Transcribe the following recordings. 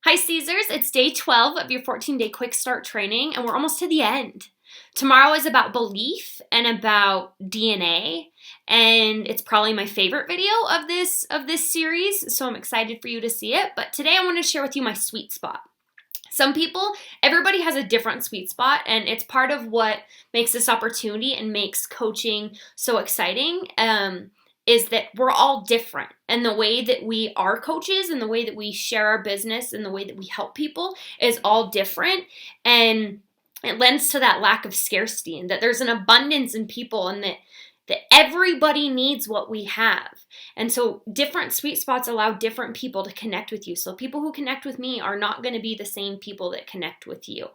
Hi Caesars, it's day 12 of your 14-day quick start training and we're almost to the end. Tomorrow is about belief and about DNA, and it's probably my favorite video of this series, so I'm excited for you to see it. But today I want to share with you my sweet spot. Everybody has a different sweet spot, and it's part of what makes this opportunity and makes coaching so exciting. Is that we're all different, and the way that we are coaches and the way that we share our business and the way that we help people is all different, and it lends to that lack of scarcity and that there's an abundance in people and that everybody needs what we have. And so different sweet spots allow different people to connect with you. So people who connect with me are not going to be the same people that connect with you.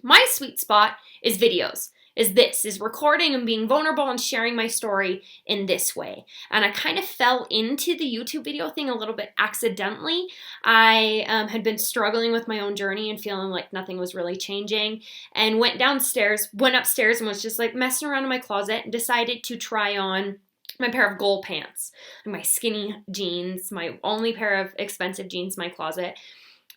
My sweet spot is videos. Is recording and being vulnerable and sharing my story in this way. And I kind of fell into the YouTube video thing a little bit accidentally. I had been struggling with my own journey and feeling like nothing was really changing, and went upstairs and was just like messing around in my closet and decided to try on my pair of gold pants, my skinny jeans, my only pair of expensive jeans in my closet,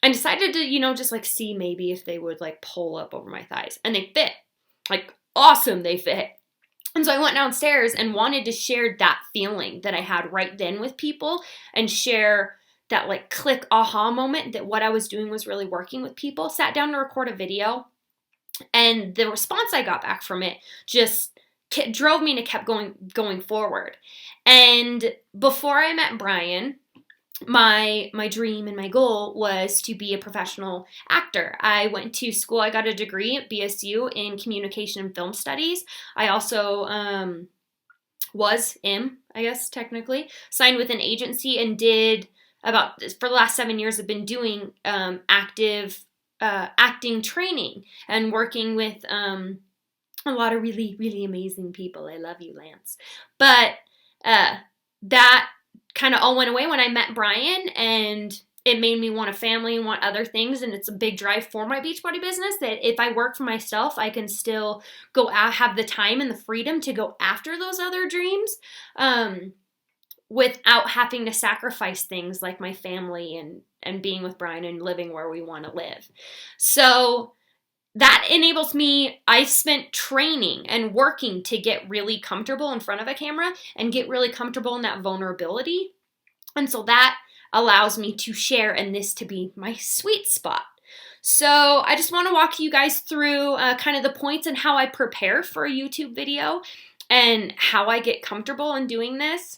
and decided to, just like see maybe if they would like pull up over my thighs. And they fit. Like, awesome, they fit. And so I went downstairs and wanted to share that feeling that I had right then with people and share that like click aha moment that what I was doing was really working with people. Sat down to record a video, and the response I got back from it just drove me to keep going forward. And before I met Brian, my dream and my goal was to be a professional actor. I went to school. I got a degree at BSU in communication and film studies. I also I guess technically, signed with an agency and did for the last 7 years, I've been doing acting training and working with a lot of really, really amazing people. I love you, Lance. But that kind of all went away when I met Brian, and it made me want a family and want other things, and it's a big drive for my Beachbody business that if I work for myself, I can still go out, have the time and the freedom to go after those other dreams without having to sacrifice things like my family and being with Brian and living where we want to live. So that enables me. I spent training and working to get really comfortable in front of a camera and get really comfortable in that vulnerability. And so that allows me to share and this to be my sweet spot. So I just want to walk you guys through kind of the points and how I prepare for a YouTube video and how I get comfortable in doing this.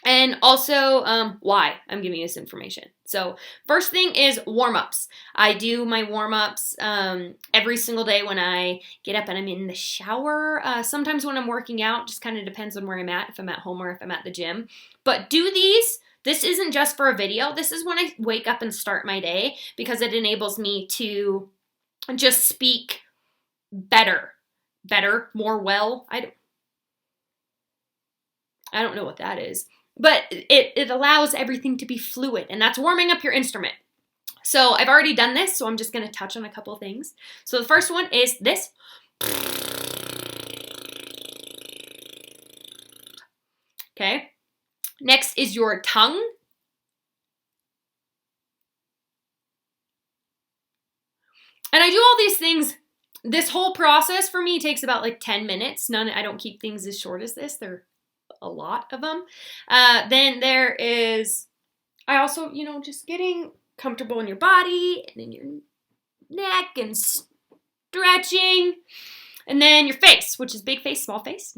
And also why I'm giving you this information. So first thing is warm-ups. I do my warm-ups every single day when I get up and I'm in the shower. Sometimes when I'm working out, just kind of depends on where I'm at, if I'm at home or if I'm at the gym. But do these. This isn't just for a video. This is when I wake up and start my day, because it enables me to just speak better, more well. I don't know what that is. But it allows everything to be fluid, and that's warming up your instrument. So I've already done this, so I'm just going to touch on a couple of things. So the first one is this. Okay. Next is your tongue. And I do all these things. This whole process for me takes about like 10 minutes. I don't keep things as short as this. They're a lot of them. Then there is, I also, just getting comfortable in your body and in your neck and stretching. And then your face, which is big face, small face.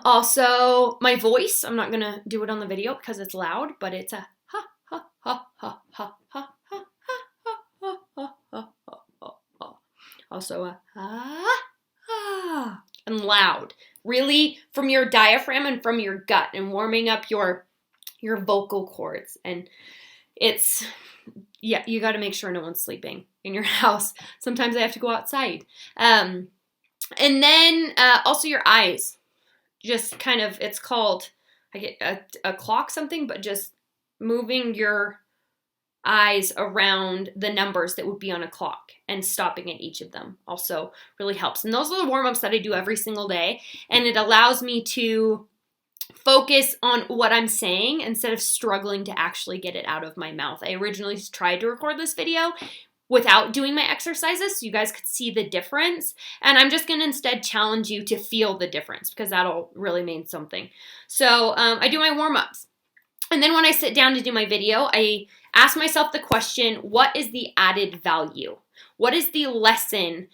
Also my voice. I'm not going to do it on the video because it's loud, but it's a ha, ha, ha, ha, ha, ha. Also a ah, and loud, really from your diaphragm and from your gut, and warming up your vocal cords. And it's, you got to make sure no one's sleeping in your house. Sometimes I have to go outside. And then also your eyes, just kind of, it's called, I get a clock something, but just moving your eyes around the numbers that would be on a clock and stopping at each of them also really helps. And those are the warm-ups that I do every single day. And it allows me to focus on what I'm saying instead of struggling to actually get it out of my mouth. I originally tried to record this video without doing my exercises so you guys could see the difference. And I'm just going to instead challenge you to feel the difference because that'll really mean something. So I do my warm-ups. And then when I sit down to do my video, I ask myself the question, what is the added value? What is the lesson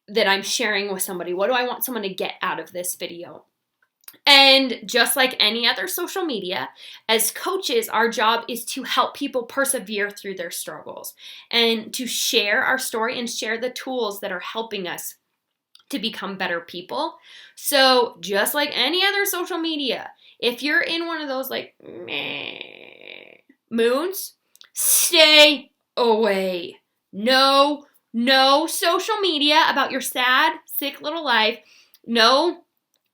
that I'm sharing with somebody? What do I want someone to get out of this video? And just like any other social media, as coaches, our job is to help people persevere through their struggles and to share our story and share the tools that are helping us to become better people. So just like any other social media, if you're in one of those like meh moods, stay away. No social media about your sad, sick little life. No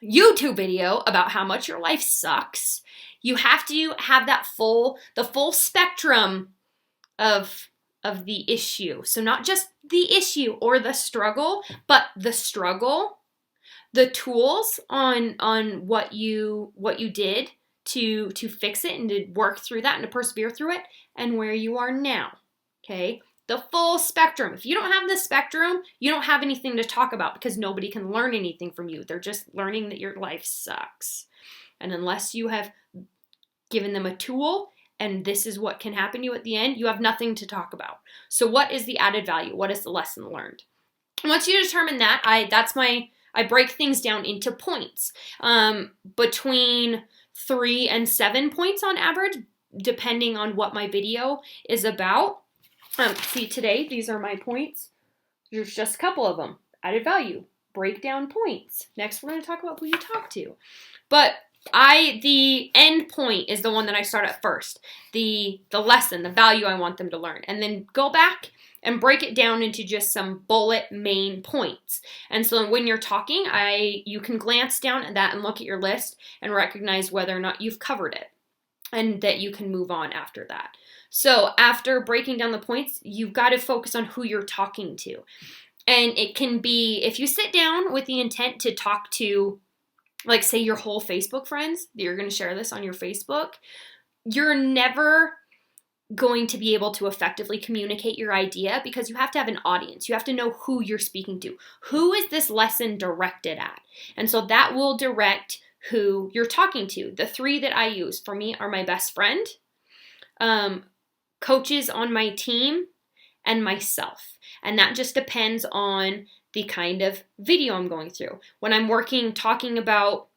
YouTube video about how much your life sucks. You have to have the full spectrum of the issue. So not just the issue or the struggle, but the struggle, the tools on what you did to fix it and to work through that and to persevere through it, and where you are now. Okay? The full spectrum. If you don't have the spectrum, you don't have anything to talk about because nobody can learn anything from you. They're just learning that your life sucks. And unless you have given them a tool and this is what can happen to you at the end, you have nothing to talk about. So what is the added value? What is the lesson learned? And once you determine that, I break things down into points. Between 3 and 7 points on average, depending on what my video is about. See, today, these are my points. There's just a couple of them. Added value, breakdown points. Next, we're going to talk about who you talk to. But the end point is the one that I start at first. The lesson, the value I want them to learn. And then go back and break it down into just some bullet main points. And so when you're talking, you can glance down at that and look at your list and recognize whether or not you've covered it and that you can move on after that. So after breaking down the points, you've got to focus on who you're talking to. And it can be, if you sit down with the intent to talk to, like say your whole Facebook friends, that you're going to share this on your Facebook, you're never going to be able to effectively communicate your idea because you have to have an audience. You have to know who you're speaking to. Who is this lesson directed at? And so that will direct who you're talking to. The 3 that I use for me are my best friend, coaches on my team, and myself. And that just depends on the kind of video I'm going through. When I'm talking about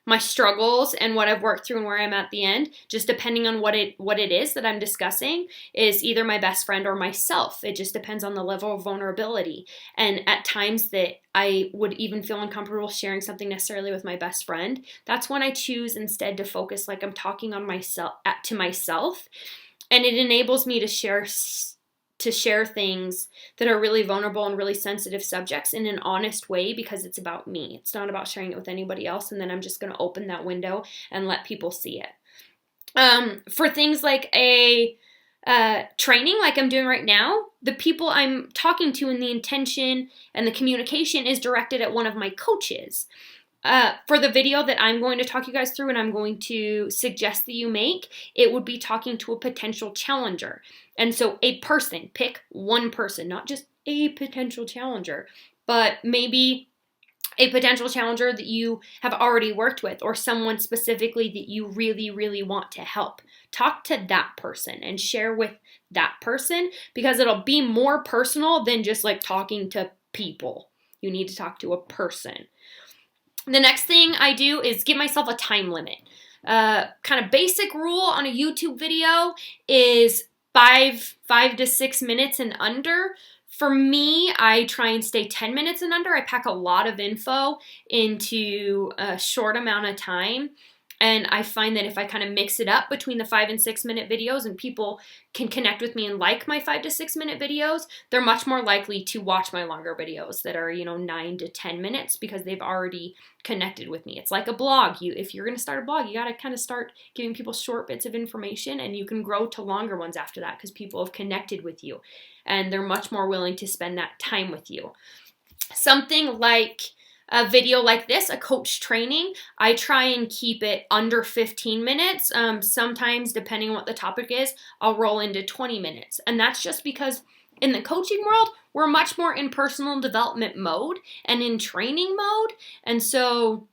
my struggles and what I've worked through and where I'm at the end, just depending on what it is that I'm discussing, is either my best friend or myself. It just depends on the level of vulnerability. And at times that I would even feel uncomfortable sharing something necessarily with my best friend, that's when I choose instead to focus like I'm talking on to myself. And it enables me to share things that are really vulnerable and really sensitive subjects in an honest way because it's about me. It's not about sharing it with anybody else, and then I'm just going to open that window and let people see it. For things like a training like I'm doing right now, the people I'm talking to and the intention and the communication is directed at one of my coaches. For the video that I'm going to talk you guys through and I'm going to suggest that you make, it would be talking to a potential challenger. And so a person, pick one person, not just a potential challenger, but maybe a potential challenger that you have already worked with or someone specifically that you really, really want to help. Talk to that person and share with that person because it'll be more personal than just like talking to people. You need to talk to a person. The next thing I do is give myself a time limit. Kind of basic rule on a YouTube video is 5 to 6 minutes and under. For me, I try and stay 10 minutes and under. I pack a lot of info into a short amount of time. And I find that if I kind of mix it up between the 5 and 6 minute videos and people can connect with me and like my 5 to 6 minute videos, they're much more likely to watch my longer videos that are, 9 to 10 minutes because they've already connected with me. It's like a blog. If you're going to start a blog, you got to kind of start giving people short bits of information, and you can grow to longer ones after that because people have connected with you and they're much more willing to spend that time with you. Something like a video like this, a coach training, I try and keep it under 15 minutes. Sometimes, depending on what the topic is, I'll roll into 20 minutes. And that's just because in the coaching world, we're much more in personal development mode and in training mode. And so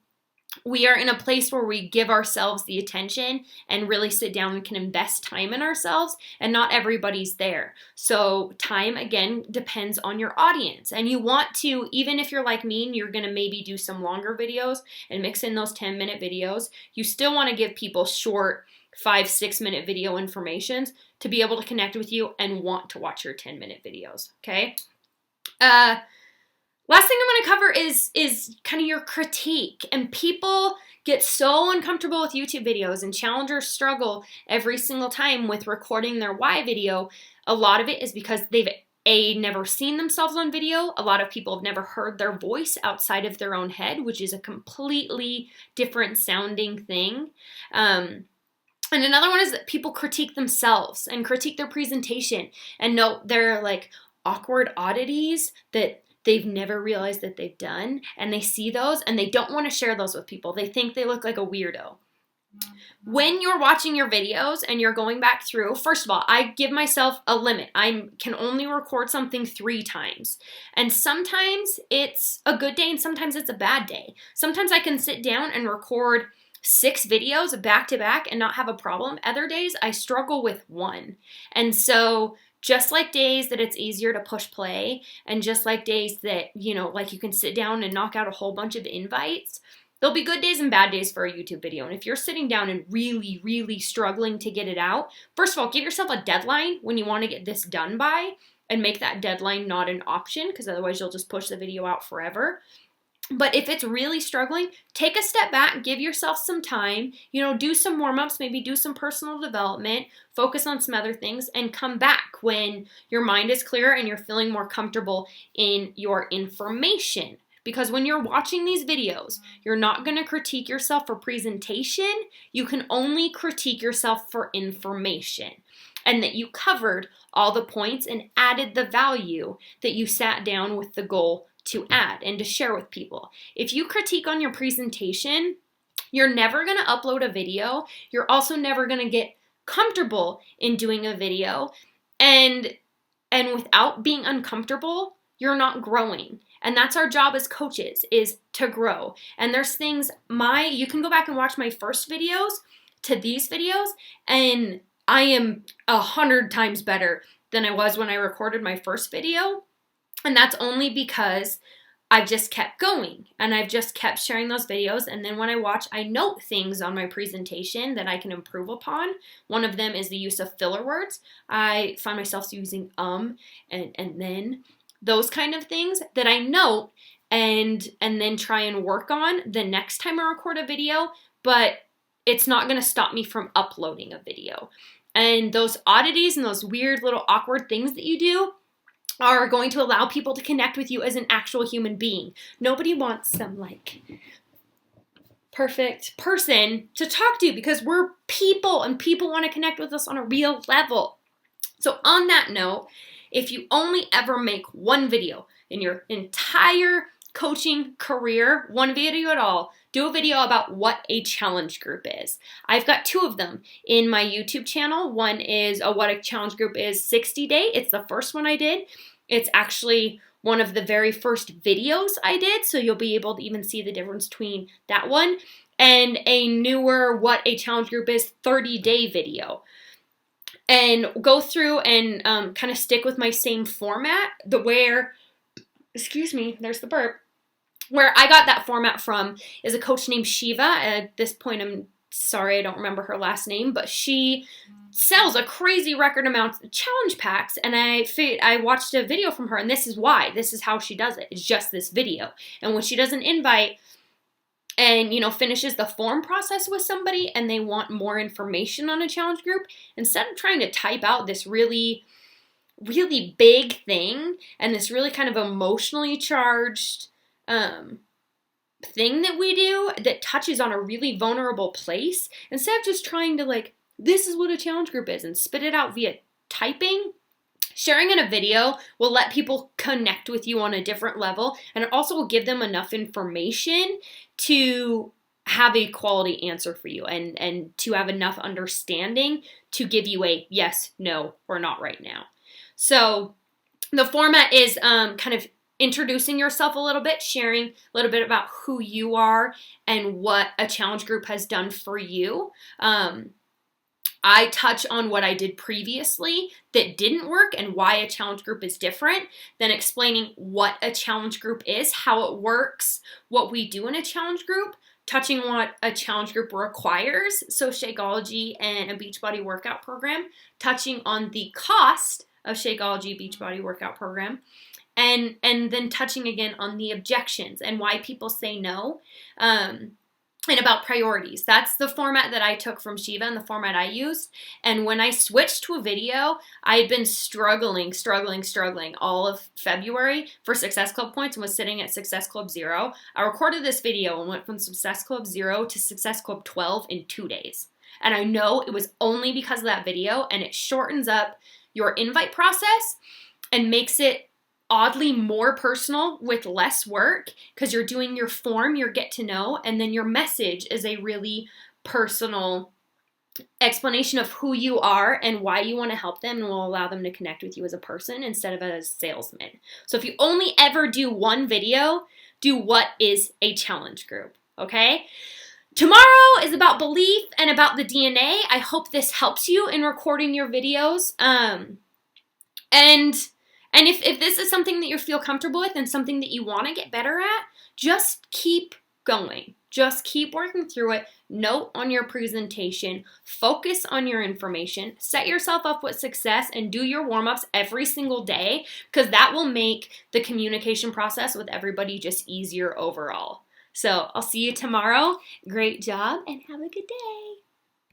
we are in a place where we give ourselves the attention and really sit down and can invest time in ourselves, and not everybody's there. So time, again, depends on your audience. And you want to, even if you're like me and you're going to maybe do some longer videos and mix in those 10-minute videos, you still want to give people short 5-6 minute video informations to be able to connect with you and want to watch your 10-minute videos, okay? Last thing I'm going to cover is kind of your critique. And people get so uncomfortable with YouTube videos, and challengers struggle every single time with recording their why video. A lot of it is because they've never seen themselves on video. A lot of people have never heard their voice outside of their own head, which is a completely different sounding thing. And another one is that people critique themselves and critique their presentation and note their like awkward oddities that they've never realized that they've done, and they see those and they don't want to share those with people. They think they look like a weirdo. When you're watching your videos and you're going back through, first of all, I give myself a limit. I can only record something 3 times. And sometimes it's a good day and sometimes it's a bad day. Sometimes I can sit down and record 6 videos back to back and not have a problem. Other days I struggle with 1. And so just like days that it's easier to push play, and just like days that, like you can sit down and knock out a whole bunch of invites, there'll be good days and bad days for a YouTube video. And if you're sitting down and really, really struggling to get it out, first of all, give yourself a deadline when you want to get this done by, and make that deadline not an option, because otherwise you'll just push the video out forever. But if it's really struggling, take a step back, give yourself some time, do some warm-ups, maybe do some personal development, focus on some other things, and come back when your mind is clear and you're feeling more comfortable in your information. Because when you're watching these videos, you're not going to critique yourself for presentation. You can only critique yourself for information, and that you covered all the points and added the value that you sat down with the goal to add and to share with people. If you critique on your presentation, you're never going to upload a video. You're also never going to get comfortable in doing a video. And without being uncomfortable, you're not growing. And that's our job as coaches, is to grow. And there's things, you can go back and watch my first videos to these videos, and I am 100 times better than I was when I recorded my first video. And that's only because I've just kept going and I've just kept sharing those videos. And then when I watch, I note things on my presentation that I can improve upon. One of them is the use of filler words. I find myself using and then, those kind of things that I note and then try and work on the next time I record a video, but it's not going to stop me from uploading a video. And those oddities and those weird little awkward things that you do are going to allow people to connect with you as an actual human being. Nobody wants some perfect person to talk to, because we're people and people want to connect with us on a real level. So on that note, if you only ever make one video in your entire coaching career, one video at all, do a video about what a challenge group is. I've got 2 of them in my YouTube channel. One is what a challenge group is 60 day. It's the first one I did. It's actually one of the very first videos I did, so you'll be able to even see the difference between that one and a newer what a challenge group is 30-day video. And go through and kind of stick with my same format, there's the burp. Where I got that format from is a coach named Shiva. At this point, I'm sorry, I don't remember her last name, but she sells a crazy record amount of challenge packs, and I watched a video from her, and this is how she does it. It's just this video. And when she does an invite, and, finishes the form process with somebody and they want more information on a challenge group, instead of trying to type out this really, really big thing and this really kind of emotionally charged thing that we do that touches on a really vulnerable place, instead of just trying to this is what a challenge group is and spit it out via typing, sharing in a video will let people connect with you on a different level, and it also will give them enough information to have a quality answer for you and to have enough understanding to give you a yes, no, or not right now. So the format is kind of introducing yourself a little bit, sharing a little bit about who you are and what a challenge group has done for you. I touch on what I did previously that didn't work and why a challenge group is different, then explaining what a challenge group is, how it works, what we do in a challenge group, touching on what a challenge group requires, so Shakeology and a Beachbody workout program, touching on the cost of Shakeology Beachbody workout program, and then touching again on the objections and why people say no, and about priorities. That's the format that I took from Shiva and the format I used. And when I switched to a video, I had been struggling all of February for Success Club points and was sitting at Success Club 0. I recorded this video and went from Success Club 0 to Success Club 12 in 2 days. And I know it was only because of that video, and it shortens up your invite process and makes it oddly more personal with less work, because you're doing your form, your get to know, and then your message is a really personal explanation of who you are and why you want to help them, and will allow them to connect with you as a person instead of as a salesman. So if you only ever do one video, do what is a challenge group, okay? Tomorrow is about belief and about the DNA. I hope this helps you in recording your videos. And if this is something that you feel comfortable with and something that you want to get better at, just keep going. Just keep working through it. Note on your presentation. Focus on your information. Set yourself up with success and do your warm-ups every single day, because that will make the communication process with everybody just easier overall. So I'll see you tomorrow. Great job and have a good day.